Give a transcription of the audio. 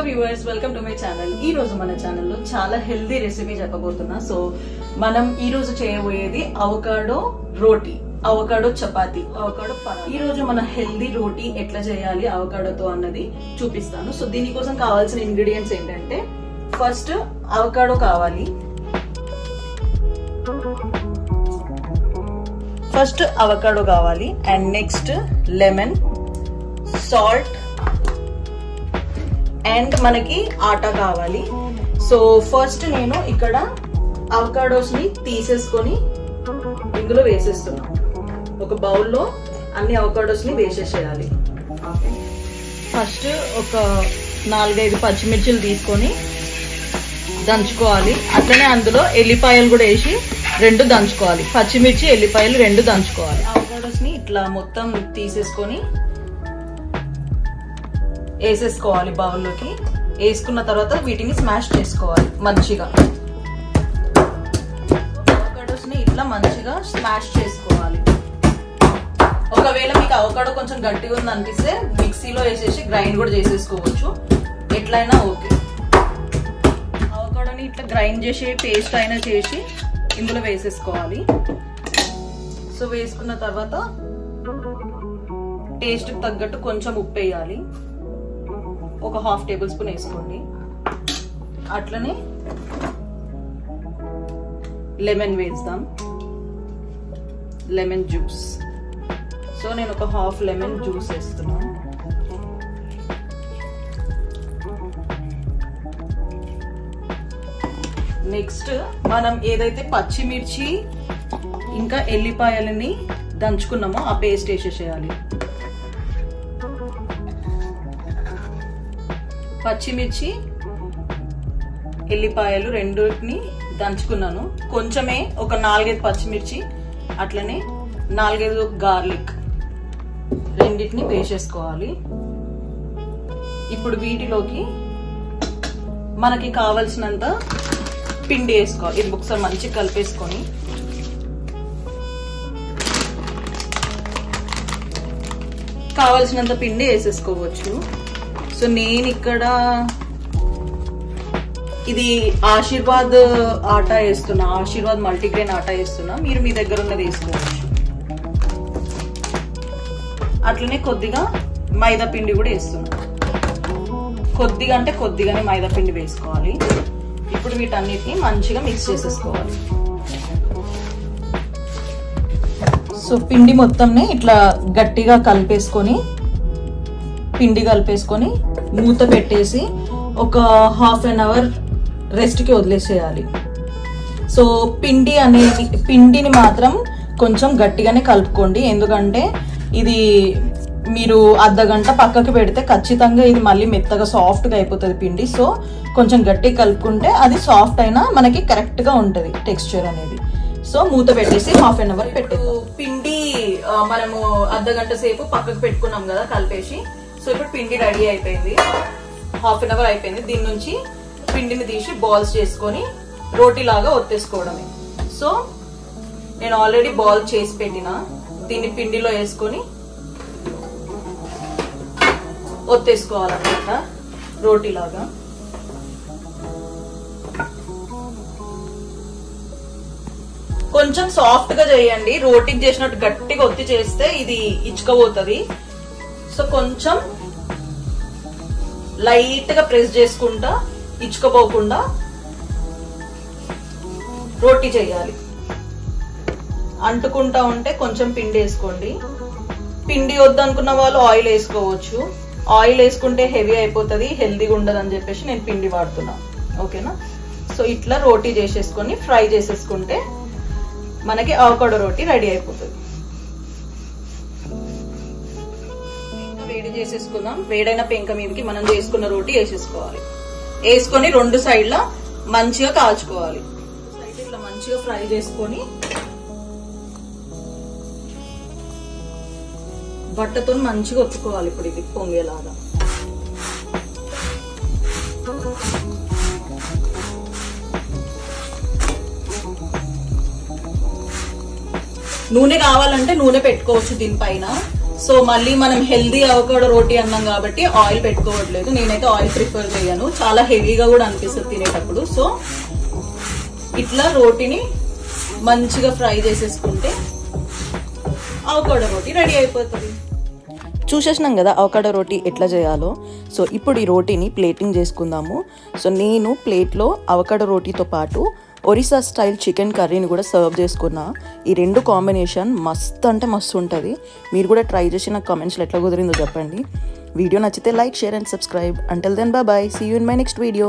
Viewers, welcome to my channel. ఈ రోజు మన ఛానల్లో చాలా హెల్దీ రెసిపీ చెప్పబోతున్నా. సో మనం ఈ రోజు చేయబోయేది అవకాడో రోటీ, అవకాడో చపాతి, అవకాడో పరాటా. ఈ రోజు మన హెల్దీ రోటీ ఎట్లా చేయాలి అవకాడోతో అన్నది చూపిస్తాను. సో దీనికోసం కావాల్సిన ఇంగ్రీడియంట్స్ ఏంటంటే, ఫస్ట్ అవకాడో కావాలి. And next lemon, salt and మనకి ఆటా కావాలి. సో ఫస్ట్ నేను ఇక్కడ అవకాడోస్ ని తీసేసుకొని ఇందులో వేసేస్తున్నా. ఒక బౌల్లో అన్ని అవకాడోస్ ని వేసేసేయాలి. ఫస్ట్ ఒక 4-5 పచ్చిమిర్చిలు తీసుకొని దంచుకోవాలి. అట్లనే అందులో ఎల్లిపాయలు కూడా వేసి 2 దంచుకోవాలి. పచ్చిమిర్చి ఎల్లిపాయలు 2 దంచుకోవాలి. అవకాడోస్ ని ఇట్లా మొత్తం తీసేసుకొని వేసేసుకోవాలి బౌల్లోకి. వేసుకున్న తర్వాత వీటిని స్మాష్ చేసుకోవాలి మంచిగా. అవకాడోస్ ని ఇట్లా మంచిగా స్మాష్ చేసుకోవాలి. ఒకవేళ మీకు అవకాడో కొంచెం గట్టిగా ఉంది అనిపిస్తే మిక్సీలో వేసేసి గ్రైండ్ కూడా చేసేసుకోవచ్చు, ఎట్లయినా ఓకే. అవకాడోని ఇట్లా గ్రైండ్ చేసి పేస్ట్ అయినా చేసి ఇందులో వేసేసుకోవాలి. సో వేసుకున్న తర్వాత టేస్ట్ తగ్గట్టు కొంచెం ఉప్పు వేయాలి. ఒక 1/2 టేబుల్ స్పూన్ వేసుకోండి. అట్లనే లెమన్ వేద్దాం, లెమన్ జ్యూస్. సో నేను ఒక 1/2 లెమన్ జ్యూస్ వేస్తున్నాను. నెక్స్ట్ మనం ఏదైతే పచ్చిమిర్చి ఇంకా ఎల్లిపాయలని దంచుకున్నామో ఆ పేస్ట్ వేసేసేయాలి. పచ్చిమిర్చి ఎల్లిపాయలు 2ని దంచుకున్నాను. కొంచెమే ఒక 4-5 పచ్చిమిర్చి, అట్లనే 4-5 గార్లిక్, 2ని వేసేసుకోవాలి. ఇప్పుడు వీటిలోకి మనకి కావలసినంత పిండి వేసుకోవాలి. ఇది ఒకసారి మంచిగా కలిపేసుకొని కావలసినంత పిండి వేసేసుకోవచ్చు. సో నేను ఇక్కడ ఇది ఆశీర్వాద్ ఆటా వేస్తున్నా, ఆశీర్వాద్ మల్టీగ్రెయిన్ ఆటా వేస్తున్నా. మీరు మీ దగ్గర ఉన్నది వేసుకోవచ్చు. అట్లనే కొద్దిగా మైదా పిండి కూడా వేస్తున్నా. కొద్దిగా అంటే కొద్దిగానే మైదా పిండి వేసుకోవాలి. ఇప్పుడు వీటన్నిటిని మంచిగా మిక్స్ చేసేసుకోవాలి. సో పిండి మొత్తంని ఇట్లా గట్టిగా కలిపేసుకొని మూత పెట్టేసి ఒక 1/2 అవర్ రెస్ట్కి వదిలేసేయాలి. సో పిండిని మాత్రం కొంచెం గట్టిగానే కలుపుకోండి. ఎందుకంటే ఇది మీరు అర్ధగంట పక్కకి పెడితే ఖచ్చితంగా ఇది మళ్ళీ మెత్తగా సాఫ్ట్గా అయిపోతుంది పిండి. సో కొంచెం గట్టిగా కలుపుకుంటే అది సాఫ్ట్ అయినా మనకి కరెక్ట్గా ఉంటుంది టెక్స్చర్ అనేది. సో మూత పెట్టేసి 1/2 అవర్ పెట్టేది. పిండి మనము అర్ధగంట సేపు పక్కకు పెట్టుకున్నాం కదా కలిపేసి. సో ఇప్పుడు పిండి రెడీ అయిపోయింది, 1/2 అవర్ అయిపోయింది. దీని నుంచి పిండిని తీసి బాల్స్ చేసుకొని రోటీ లాగా ఒత్తేసుకోవడమే. సో నేను ఆల్రెడీ బాల్ చేసి పెట్టిన దీన్ని పిండిలో వేసుకొని ఒత్తేసుకోవాలన్నమాట రోటీ లాగా. కొంచెం సాఫ్ట్ గా చేయండి. రోటీకి చేసినట్టు గట్టిగా ఒత్తి చేస్తే ఇది ఇచ్చుకపోతుంది. సో కొంచెం లైట్ గా ప్రెస్ చేసుకుంటా ఇచ్చుకపోకుండా రోటీ చేయాలి. అంటుకుంటా ఉంటే కొంచెం పిండి వేసుకోండి. పిండి వద్దనుకున్న వాళ్ళు ఆయిల్ వేసుకోవచ్చు. ఆయిల్ వేసుకుంటే హెవీ అయిపోతుంది, హెల్దీగా ఉండదు అని చెప్పేసి నేను పిండి వాడుతున్నా. ఓకేనా? సో ఇట్లా రోటీ చేసేసుకొని ఫ్రై చేసేసుకుంటే మనకి అవకాడో రోటీ రెడీ అయిపోతుంది. వేడి చేసేసుకుందాం. వేడైన పెంక మీదకి మనం చేసుకున్న రోటీ వేసేసుకోవాలి. వేసుకొని 2 సైడ్ల మంచిగా కాల్చుకోవాలి. ఇట్లా మంచిగా ఫ్రై చేసుకొని బట్టతో మంచిగా ఒత్తుకోవాలి. ఇప్పుడు ఇది పొంగేలాగా. నూనె కావాలంటే నూనె పెట్టుకోవచ్చు దీనిపైన. సో మళ్ళీ మనం హెల్దీ అవకాడో రోటీ అన్నాం కాబట్టి ఆయిల్ పెట్టుకోవట్లేదు. నేనైతే ఆయిల్ ప్రిఫర్ చేయను, చాలా హెవీగా కూడా అనిపిస్తుంది తినేటప్పుడు. సో ఇట్లా రోటీని మంచిగా ఫ్రై చేసేసుకుంటే అవకాడో రోటీ రెడీ అయిపోతుంది. చూసేసినాం కదా అవకాడో రోటీ ఎట్లా చేయాలో. సో ఇప్పుడు ఈ రోటీని ప్లేటింగ్ చేసుకుందాము. సో నేను ప్లేట్లో అవకాడో రోటీతో పాటు ఒరిస్సా స్టైల్ చికెన్ కర్రీని కూడా సర్వ్ చేసుకున్నా. ఈ రెండు కాంబినేషన్ మస్తు అంటే మస్తు ఉంటుంది. మీరు కూడా ట్రై చేసి నాకు కామెంట్స్లో ఎట్లా కుదిరిందో చెప్పండి. వీడియో నచ్చితే like, share and subscribe. Until then bye, see you in my next video.